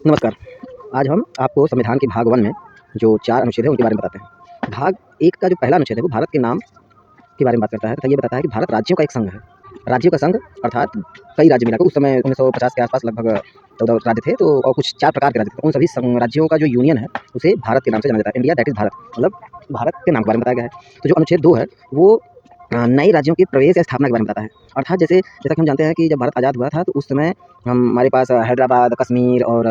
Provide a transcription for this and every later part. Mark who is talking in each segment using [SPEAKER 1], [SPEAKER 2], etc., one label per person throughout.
[SPEAKER 1] नमस्कार। आज हम आपको संविधान के भाग 1 में जो 4 अनुच्छेद हैं उनके बारे में बताते हैं। भाग 1 का जो पहला अनुच्छेद है वो भारत के नाम के बारे में बात करता है तथा ये बताता है कि भारत राज्यों का एक संघ है। राज्यों का संघ अर्थात कई राज्य मिलाकर उस समय 1950 के आस-पास लगभग 14 राज्य थे तो और कुछ 4 प्रकार के राज्य थे। उन सभी राज्यों का जो यूनियन है उसे भारत के नाम से जाना जाता है। इंडिया दैट इज़ भारत, मतलब भारत के नाम के बारे में बताया गया है। तो जो अनुच्छेद 2 है वो नए राज्यों के प्रवेश या स्थापना के बारे में बताता है। अर्थात जैसा कि हम जानते हैं कि जब भारत आज़ाद हुआ था तो उस समय हमारे पास हैदराबाद, कश्मीर और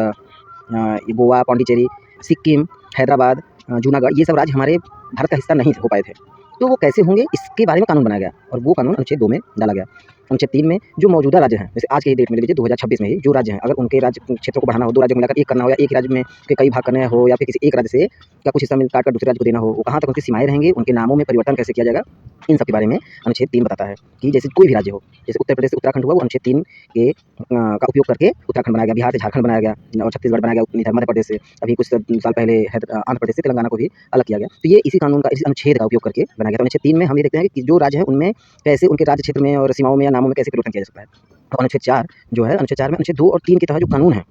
[SPEAKER 1] गोवा, पौंडीचेरी, सिक्किम, हैदराबाद, जूनागढ़ ये सब राज्य हमारे भारत का हिस्सा नहीं हो पाए थे। तो वो कैसे होंगे इसके बारे में कानून बनाया गया और वो कानून अनुच्छेद 2 में डाला गया। अनुच्छेद 3 में जो मौजूदा राज्य हैं, जैसे आज के ही डेट में ले लीजिए 2026 में ही जो राज्य हैं, अगर उनके राज्य क्षेत्रों को बढ़ाना हो, 2 राज्यों को मिलाकर एक करना हो या एक राज्य में के कई भाग करने हो या फिर किसी एक राज्य से का कुछ हिस्सा काट कर दूसरे राज्य को देना हो, वो कहाँ तक उनकी सीमाएँ रहेंगी, उनके नामों में परिवर्तन कैसे किया जाएगा, इन सब के बारे में अनुच्छेद 3 बताता है कि जैसे कोई भी राज्य हो, जैसे उत्तर प्रदेश से उत्तराखंड हुआ वो अनुच्छेद 3 के का उपयोग करके उत्तराखंड बनाया गया, बिहार से झारखंड बनाया गया और छत्तीसगढ़ बनाया गया इधर मध्य प्रदेश से। अभी कुछ साल पहले आंध्र प्रदेश से तेलंगाना को भी अलग किया गया। तो ये इसी कानून का इसी अनुच्छेद का उपयोग करके बनाया गया। तो अनुच्छेद 3 में हम ये देखते हैं कि जो राज्य है उनमें कैसे उनके राज्य क्षेत्र में और सीमाओं में या नामों में कैसे परिवर्तन किया जा सकता है। तो अनुच्छेद 4 जो है अनुच्छेद 4 में अनुच्छेद 2 और 3 के तहत जो कानून है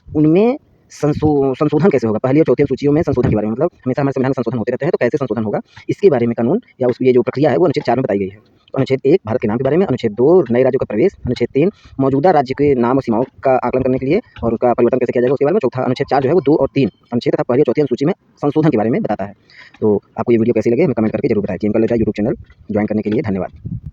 [SPEAKER 1] उनमें संशोधन कैसे होगा, पहली और चौथी सूचियों में संशोधन के बारे में, मतलब हमेशा हमारे संविधान में संशोधन होते रहते हैं तो कैसे संशोधन होगा इसके बारे में कानून या उस ये जो प्रक्रिया है वो अनुच्छेद 4 में बताई गई है। तो अनुच्छेद 1 भारत के नाम के बारे में, अनुच्छेद 2 नए राज्यों का प्रवेश, अनुच्छेद 3 मौजूदा राज्य के नाम और सीमाओं का आकलन करने के लिए और उनका परिवर्तन कैसे किया जाएगा उसके बारे में, चौथा अनुच्छेद 4 जो है वो 2 और 3 अनुच्छेद तथा पहली और चौथी अनुसूची में संशोधन के बारे में बताता है। तो आपको ये वीडियो कैसी लगी हमें कमेंट करके जरूर बताएं। गेम कर लेता है यूट्यूब चैनल ज्वाइन करने के लिए धन्यवाद।